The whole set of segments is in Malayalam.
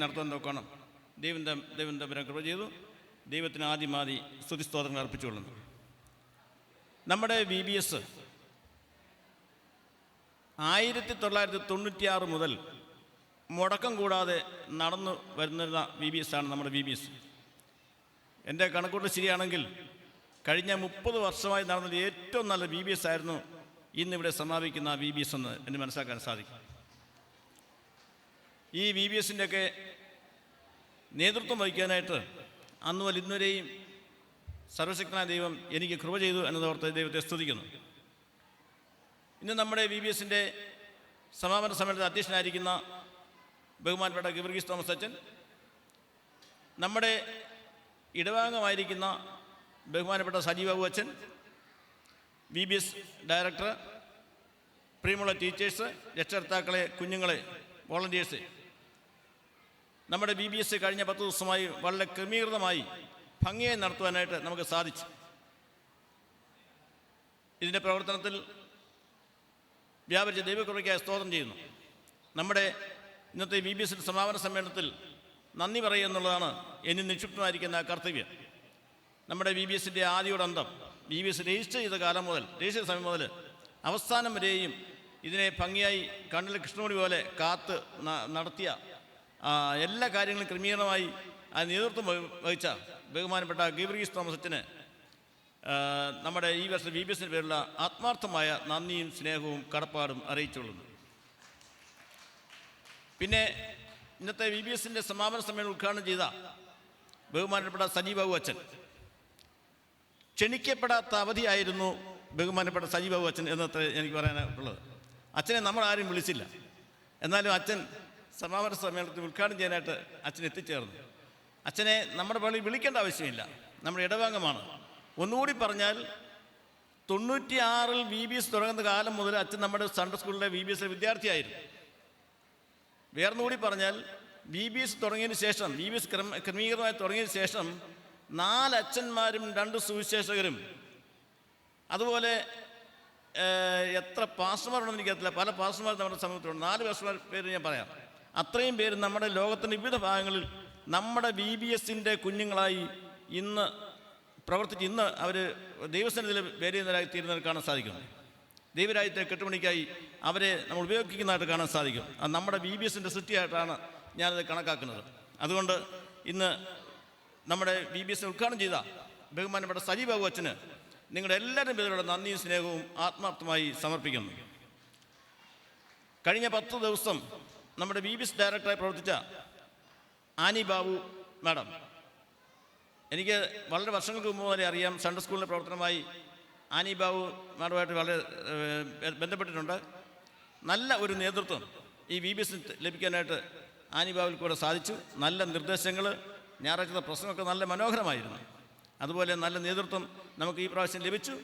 നടത്താൻ നോക്കണം. ദൈവം തമ്പുരാൻ കൃപ ചെയ്തു. ദൈവത്തിന് ആദ്യമാതി സ്തുതിസ്തോത്രങ്ങൾ അർപ്പിച്ചുകൊള്ളുന്നു. നമ്മുടെ VBS 1996 മുതൽ മുടക്കം കൂടാതെ നടന്നു വരുന്ന VBS ആണ് നമ്മുടെ VBS. എൻ്റെ കണക്കൂട്ട് ശരിയാണെങ്കിൽ കഴിഞ്ഞ 30 വർഷമായി നടന്നത് ഏറ്റവും നല്ല VBS ആയിരുന്നു ഇന്നിവിടെ സമാപിക്കുന്ന VBS എന്ന് എനിക്ക് മനസ്സിലാക്കാൻ സാധിക്കും. ഈ VBSൻ്റെയൊക്കെ നേതൃത്വം വഹിക്കാനായിട്ട് അന്ന് മുതൽ ഇന്നുവരെയും സർവശക്തനായ ദൈവം എനിക്ക് കൃപ ചെയ്തു എന്നതോർത്ത് ദൈവത്തെ സ്തുതിക്കുന്നു. ഇന്ന് നമ്മുടെ VBSൻ്റെ സമാപന സമ്മേളനത്തിൽ അധ്യക്ഷനായിരിക്കുന്ന ബഹുമാനപ്പെട്ട ഗീവർഗീസ് തോമസ് അച്ഛൻ, നമ്മുടെ ഇടവാംഗമായിരിക്കുന്ന ബഹുമാനപ്പെട്ട സജി ബാബു അച്ഛൻ, VBS ഡയറക്ടർ, പ്രിയമുള്ള ടീച്ചേഴ്സ്, രക്ഷകർത്താക്കളെ, കുഞ്ഞുങ്ങളെ, വോളണ്ടിയേഴ്സ്, നമ്മുടെ VBS കഴിഞ്ഞ 10 ദിവസമായി വളരെ ക്രമീകൃതമായി ഭംഗിയായി നടത്തുവാനായിട്ട് നമുക്ക് സാധിച്ചു. ഇതിൻ്റെ പ്രവർത്തനത്തിൽ വ്യാപരിച്ച ദൈവകൃപയ്ക്കായി സ്തോത്രം ചെയ്യുന്നു. നമ്മുടെ ഇന്നത്തെ VBS സമാപന സമ്മേളനത്തിൽ നന്ദി പറയുക എന്നുള്ളതാണ് എന്നിൽ നിക്ഷിപ്തമായിരിക്കുന്ന കർത്തവ്യം. നമ്മുടെ VBSൻ്റെ ആദ്യോടന്തം VBS രജിസ്റ്റർ ചെയ്ത കാലം മുതൽ, രജിസ്റ്റർ സമയം മുതൽ അവസാനം വരെയും ഇതിനെ ഭംഗിയായി കണ്ണിൽ കൃഷ്ണമണി പോലെ കാത്ത് നടത്തിയ എല്ലാ കാര്യങ്ങളും ക്രമീകരണമായി നേതൃത്വം വഹിച്ച ബഹുമാനപ്പെട്ട ഗീവർഗീസ് തോമസ് അച്ഛന് നമ്മുടെ ഈ വർഷം VBSൻ്റെ പേരുള്ള ആത്മാർത്ഥമായ നന്ദിയും സ്നേഹവും കടപ്പാടും അറിയിച്ചുകൊള്ളുന്നു. പിന്നെ ഇന്നത്തെ VBSൻ്റെ സമാപന സമ്മേളനം ഉദ്ഘാടനം ചെയ്ത ബഹുമാനപ്പെട്ട സജി ബാബു അച്ഛൻ, ക്ഷണിക്കപ്പെടാത്ത അവധിയായിരുന്നു ബഹുമാനപ്പെട്ട സജി ബാബു അച്ഛൻ എന്നത്ര എനിക്ക് പറയാനുള്ളത്. അച്ഛനെ നമ്മളാരും വിളിച്ചില്ല, എന്നാലും അച്ഛൻ സമാപന സമ്മേളനത്തിൽ ഉദ്ഘാടനം ചെയ്യാനായിട്ട് അച്ഛൻ എത്തിച്ചേർന്നു. അച്ഛനെ നമ്മുടെ പള്ളിയിൽ വിളിക്കേണ്ട ആവശ്യമില്ല, നമ്മുടെ ഇടവാംഗമാണ്. ഒന്നുകൂടി പറഞ്ഞാൽ 96 VBS തുടങ്ങുന്ന കാലം മുതൽ അച്ഛൻ നമ്മുടെ സൺഡേ സ്കൂളിലെ VBS വിദ്യാർത്ഥിയായിരുന്നു. വേറൊന്നുകൂടി പറഞ്ഞാൽ VBS തുടങ്ങിയതിന് ശേഷം, VBS ക്രമീകൃതമായി തുടങ്ങിയതിന് ശേഷം 4 അച്ഛന്മാരും 2 സുവിശേഷകരും, അതുപോലെ എത്ര പാസ്റ്റർമാരുണ്ടെന്ന് എനിക്കറിയില്ല, പല പാസ്റ്റർമാർ നമ്മുടെ സമൂഹത്തിലുണ്ട്. 4 പാസ്റ്റർമാർ പേര് ഞാൻ പറയാം. അത്രയും പേര് നമ്മുടെ ലോകത്തിൻ്റെ വിവിധ ഭാഗങ്ങളിൽ നമ്മുടെ VBSൻ്റെ കുഞ്ഞുങ്ങളായി ഇന്ന് പ്രവർത്തിച്ച് ഇന്ന് അവർ ദൈവസന്നിധിയിൽ വേദിയുന്നവരായി തീരുന്നവർ കാണാൻ സാധിക്കുന്നു. ദൈവരാജ്യത്തെ കെട്ടുമണിക്കായി അവരെ നമ്മൾ ഉപയോഗിക്കുന്നതായിട്ട് കാണാൻ സാധിക്കും. അത് നമ്മുടെ VBSൻ്റെ സൃഷ്ടിയായിട്ടാണ് ഞാനത് കണക്കാക്കുന്നത്. അതുകൊണ്ട് ഇന്ന് നമ്മുടെ VBS ഉദ്ഘാടനം ചെയ്ത ബഹുമാനപ്പെട്ട സജി ബാബു അച്ഛന് നിങ്ങളുടെ എല്ലാവരും പേരുടെ നന്ദിയും സ്നേഹവും ആത്മാർത്ഥമായി സമർപ്പിക്കുന്നു. കഴിഞ്ഞ 10 ദിവസം നമ്മുടെ VBS ഡയറക്ടറായി പ്രവർത്തിച്ച ആനി ബാബു മാഡം, എനിക്ക് വളരെ വർഷങ്ങൾക്ക് മുമ്പ് വരെ അറിയാം. സൺഡേ സ്കൂളിലെ പ്രവർത്തനമായി ആനി ബാബു മാഡവുമായിട്ട് വളരെ ബന്ധപ്പെട്ടിട്ടുണ്ട്. നല്ല ഒരു നേതൃത്വം ഈ VBS ലഭിക്കാനായിട്ട് ആനി ബാബുവിൽ കൂടെ സാധിച്ചു. നല്ല നിർദ്ദേശങ്ങൾ, ഞായറാഴ്ചത്തെ പ്രശ്നമൊക്കെ നല്ല മനോഹരമായിരുന്നു. അതുപോലെ നല്ല നേതൃത്വം നമുക്ക് ഈ പ്രാവശ്യം ലഭിച്ചു.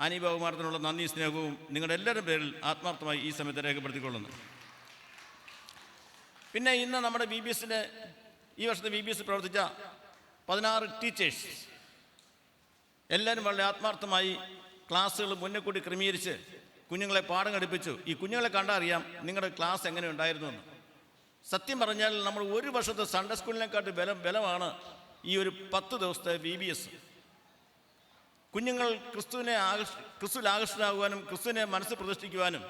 ആനി ബാബു മാഡത്തിനുള്ള നന്ദി സ്നേഹവും നിങ്ങളുടെ എല്ലാവരുടെ പേരിൽ ആത്മാർത്ഥമായി ഈ സമയത്ത് രേഖപ്പെടുത്തിക്കൊള്ളുന്നു. പിന്നെ ഇന്ന് നമ്മുടെ VBSൻ്റെ ഈ വർഷത്തെ VBS പ്രവർത്തിച്ച 16 ടീച്ചേഴ്സ് എല്ലാവരും വളരെ ആത്മാർത്ഥമായി ക്ലാസ്സുകൾ മുന്നേ കൂടി ക്രമീകരിച്ച് കുഞ്ഞുങ്ങളെ പാഠം പഠിപ്പിച്ചു. ഈ കുഞ്ഞുങ്ങളെ കണ്ടാൽ അറിയാം നിങ്ങളുടെ ക്ലാസ് എങ്ങനെ ഉണ്ടായിരുന്നു എന്ന്. സത്യം പറഞ്ഞാൽ നമ്മൾ ഒരു വർഷത്തെ സൺഡേ സ്കൂളിനെക്കാട്ട് ബലമാണ് ഈ ഒരു 10 ദിവസത്തെ VBS. കുഞ്ഞുങ്ങൾ ക്രിസ്തുവിൽ ആകർഷണമാകുവാനും ക്രിസ്തുവിനെ മനസ്സ് പ്രതിഷ്ഠിക്കുവാനും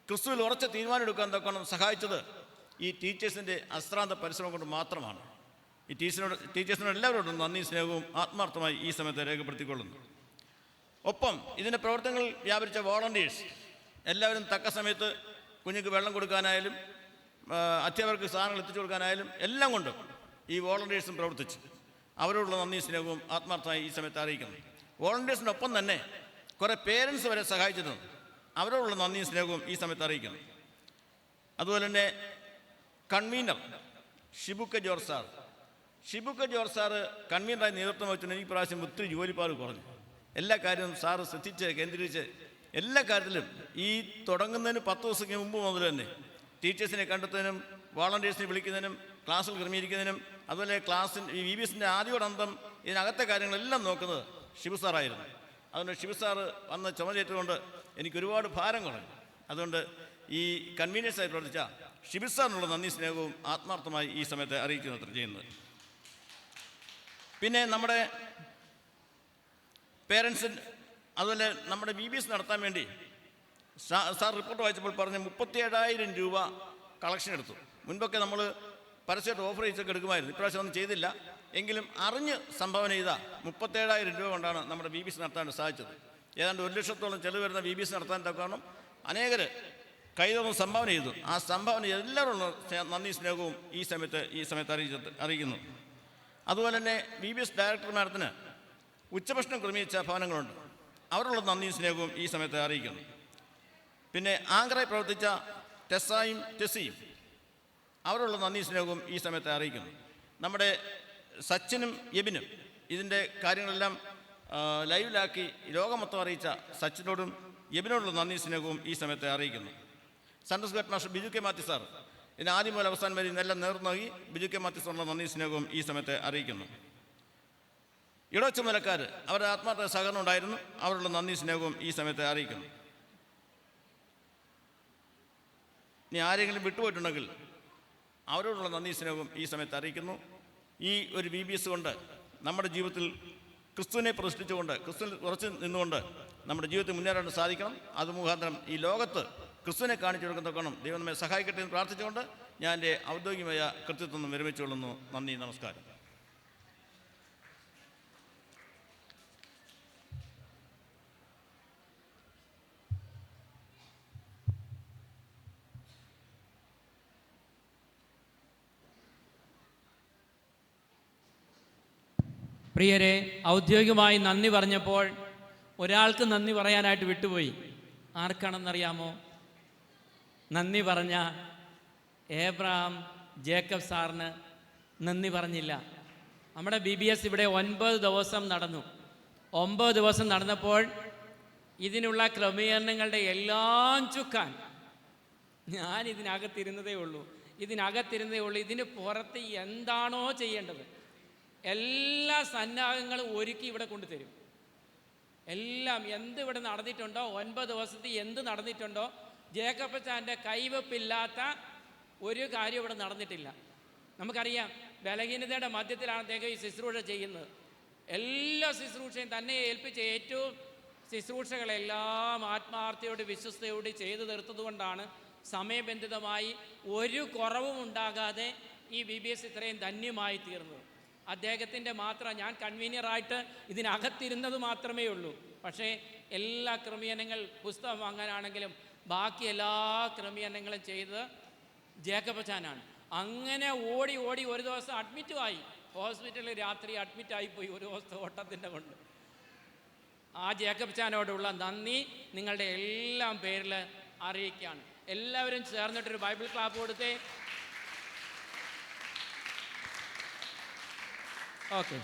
ക്രിസ്തുവിൽ ഉറച്ച തീരുമാനം എടുക്കാൻ തൊക്കണം സഹായിച്ചത് ഈ ടീച്ചേഴ്സിൻ്റെ അശ്രാന്ത പരിശ്രമം കൊണ്ട് മാത്രമാണ്. ഈ ടീച്ചേഴ്സിനോട് എല്ലാവരോടും നന്ദി സ്നേഹവും ആത്മാർത്ഥമായി ഈ സമയത്ത് രേഖപ്പെടുത്തിക്കൊള്ളുന്നു. ഒപ്പം ഇതിൻ്റെ പ്രവർത്തനങ്ങൾ വ്യാപരിച്ച വോളണ്ടിയേഴ്സ് എല്ലാവരും തക്ക സമയത്ത് കുഞ്ഞുങ്ങൾക്ക് വെള്ളം കൊടുക്കാനായാലും അധ്യാപകർക്ക് സാധനങ്ങൾ എത്തിച്ചു കൊടുക്കാനായാലും എല്ലാം കൊണ്ടും ഈ വോളണ്ടിയേഴ്സും പ്രവർത്തിച്ചു. അവരോടുള്ള നന്ദി സ്നേഹവും ആത്മാർത്ഥമായി ഈ സമയത്ത് അറിയിക്കുന്നു. വോളണ്ടിയേഴ്സിനൊപ്പം തന്നെ കുറേ പേരൻസ് വരെ സഹായിച്ചിട്ടുണ്ട്. അവരോടുള്ള നന്ദി സ്നേഹവും ഈ സമയത്ത് അറിയിക്കുന്നു. അതുപോലെ തന്നെ കൺവീനർ ഷിബുക്ക ജോർജ് സാറ് കൺവീനറായി നേതൃത്വം വഹിച്ചിട്ട് ഈ പ്രാവശ്യം ഒത്തിരി ജോലിപ്പാട് കുറഞ്ഞു. എല്ലാ കാര്യവും സാറ് ശ്രദ്ധിച്ച് കേന്ദ്രീകരിച്ച് എല്ലാ കാര്യത്തിലും ഈ തുടങ്ങുന്നതിന് 10 ദിവസത്തിന് മുമ്പ് മുതൽ തന്നെ ടീച്ചേഴ്സിനെ കണ്ടെത്തുന്നതിനും വോളണ്ടിയേഴ്സിനെ വിളിക്കുന്നതിനും ക്ലാസ്സുകൾ ക്രമീകരിക്കുന്നതിനും അതുപോലെ ഈ VBSൻ്റെ ആദ്യോടന്തം ഇതിനകത്തെ കാര്യങ്ങളെല്ലാം നോക്കുന്നത് ഷിബു സാറായിരുന്നു. അതുകൊണ്ട് ഷിബു സാറ് വന്ന് ചുമതലയേറ്റുകൊണ്ട് എനിക്ക് ഒരുപാട് ഭാരം കുറഞ്ഞു. അതുകൊണ്ട് ഈ കൺവീനിയൻസായി പ്രവർത്തിച്ച ഷിബിർ സാറിനുള്ള നന്ദി സ്നേഹവും ആത്മാർത്ഥമായി ഈ സമയത്ത് അറിയിക്കുന്നത്ര ചെയ്യുന്നത്. പിന്നെ നമ്മുടെ പേരൻസിന് അതുപോലെ നമ്മുടെ BBS നടത്താൻ വേണ്ടി സാർ റിപ്പോർട്ട് വായിച്ചപ്പോൾ പറഞ്ഞ് 37,000 രൂപ കളക്ഷൻ എടുത്തു. മുൻപൊക്കെ നമ്മൾ പരസ്യമായിട്ട് ഓഫർ ചെയ്തൊക്കെ എടുക്കുമായിരുന്നു. ഇപ്രാവശ്യം ഒന്നും ചെയ്തില്ല. എങ്കിലും അറിഞ്ഞ് സംഭാവന ചെയ്ത 37,000 രൂപ കൊണ്ടാണ് നമ്മുടെ BBS നടത്താൻ സാധിച്ചത്. ഏതാണ്ട് 1 ലക്ഷത്തോളം ചെലവ് വരുന്ന BBS നടത്താൻ കാരണം അനേകർ കൈതൊന്നും സംഭാവന ചെയ്തു. ആ സംഭാവന എല്ലാവരുള്ള നന്ദി സ്നേഹവും ഈ സമയത്ത് അറിയിക്കുന്നു. അതുപോലെ തന്നെ BBS ഡയറക്ടർ മാഡത്തിന് ഉച്ചഭക്ഷണം ക്രമീകരിച്ച ഭവനങ്ങളുണ്ട്. അവരുള്ള നന്ദി സ്നേഹവും ഈ സമയത്ത് അറിയിക്കുന്നു. പിന്നെ ആങ്കറായി പ്രവർത്തിച്ച ടെസ്സിയും അവരുള്ള നന്ദി സ്നേഹവും ഈ സമയത്ത് അറിയിക്കുന്നു. നമ്മുടെ സച്ചിനും എബിനും ഇതിൻ്റെ കാര്യങ്ങളെല്ലാം ലൈവിലാക്കി ലോകം മൊത്തം അറിയിച്ച സച്ചിനോടും എബിനോടുള്ള നന്ദി സ്നേഹവും ഈ സമയത്ത് അറിയിക്കുന്നു. Sunday school head master Biju K Mathew sir ഇതിന് ആദ്യം മുതൽ അവസാനം വരെ ഇന്നെല്ലാം നേർന്നു നൽകി ബിജു കെ മാത്യു സാറിനുള്ള നന്ദി സ്നേഹവും ഈ സമയത്ത് അറിയിക്കുന്നു. ചുമതലക്കാർ അവരുടെ ആത്മാർത്ഥ സഹകരണം ഉണ്ടായിരുന്നു. അവരുള്ള നന്ദി സ്നേഹവും ഈ സമയത്ത് അറിയിക്കുന്നു. ഇനി ആരെങ്കിലും വിട്ടുപോയിട്ടുണ്ടെങ്കിൽ അവരോടുള്ള നന്ദി സ്നേഹവും ഈ സമയത്ത് അറിയിക്കുന്നു. ഈ ഒരു BBS കൊണ്ട് നമ്മുടെ ജീവിതത്തിൽ ക്രിസ്തുവിനെ പ്രതിഷ്ഠിച്ചുകൊണ്ട് ക്രിസ്തുവിൽ ഉറച്ചു നിന്നുകൊണ്ട് നമ്മുടെ ജീവിതത്തിൽ മുന്നേറാൻ സാധിക്കണം. അത് മുഖാന്തരം ഈ ലോകത്ത് ക്രിസ്തുവിനെ കാണിച്ചു കൊടുക്കുന്നതൊക്കെ ദൈവം നമ്മെ സഹായിക്കട്ടെ എന്ന് പ്രാർത്ഥിച്ചുകൊണ്ട് ഞാൻ എൻ്റെ ഔദ്യോഗികമായ കൃത്യത്വം വിരമിച്ചുകൊള്ളുന്നു. നന്ദി, നമസ്കാരം. പ്രിയരെ, ഔദ്യോഗികമായി നന്ദി പറഞ്ഞപ്പോൾ ഒരാൾക്ക് നന്ദി പറയാനായിട്ട് വിട്ടുപോയി. ആർക്കാണെന്നറിയാമോ? നന്ദി പറഞ്ഞ ഏബ്രഹാം ജേക്കബ് സാറിന് നന്ദി പറഞ്ഞില്ല. നമ്മുടെ BBS ഇവിടെ 9 ദിവസം നടന്നു. 9 ദിവസം നടന്നപ്പോൾ ഇതിനുള്ള ക്രമീകരണങ്ങളുടെ എല്ലാം ചുക്കാൻ ഞാൻ ഇതിനകത്തിരുന്നതേ ഉള്ളൂ. ഇതിന് പുറത്ത് എന്താണോ ചെയ്യേണ്ടത് എല്ലാ സന്നാഹങ്ങളും ഒരുക്കി ഇവിടെ കൊണ്ടുതരും. എല്ലാം ഇവിടെ നടന്നിട്ടുണ്ടോ, 9 ദിവസത്തിൽ എന്ത് നടന്നിട്ടുണ്ടോ, ജേക്കബ് അച്ചാൻ്റെ കൈവപ്പില്ലാത്ത ഒരു കാര്യം ഇവിടെ നടന്നിട്ടില്ല. നമുക്കറിയാം, ബലഹീനതയുടെ മധ്യത്തിലാണ് അദ്ദേഹം ഈ ശുശ്രൂഷ ചെയ്യുന്നത്. എല്ലാ ശുശ്രൂഷയും തന്നെ ഏൽപ്പിച്ച ഏറ്റവും ശുശ്രൂഷകളെല്ലാം ആത്മാർത്ഥയോട് വിശ്വസ്തയോട് ചെയ്തു തീർത്തതുകൊണ്ടാണ് സമയബന്ധിതമായി ഒരു കുറവും ഉണ്ടാകാതെ ഈ BBS ഇത്രയും ധന്യമായി തീർന്നത്. അദ്ദേഹത്തിൻ്റെ മാത്രം ഞാൻ കൺവീനിയറായിട്ട് ഇതിനകത്തിരുന്നത് മാത്രമേ ഉള്ളൂ. പക്ഷേ എല്ലാ ക്രമീകരണങ്ങൾ പുസ്തകം വാങ്ങാനാണെങ്കിലും ബാക്കി എല്ലാ ക്രമീകരണങ്ങളും ചെയ്ത് ജേക്കബ് അച്ചാനാണ്. അങ്ങനെ ഓടി ഒരു ദിവസം അഡ്മിറ്റുമായി, ഹോസ്പിറ്റലിൽ രാത്രി അഡ്മിറ്റായിപ്പോയി ഒരു ദിവസത്തെ ഓട്ടത്തിൻ്റെ കൊണ്ട്. ആ ജേക്കബ് അച്ചാനോടുള്ള നന്ദി നിങ്ങളുടെ എല്ലാം പേരിൽ അറിയിക്കുകയാണ്. എല്ലാവരും ചേർന്നിട്ടൊരു ബൈബിൾ ക്ലാപ്പ് കൊടുത്തേ. ഓക്കെ.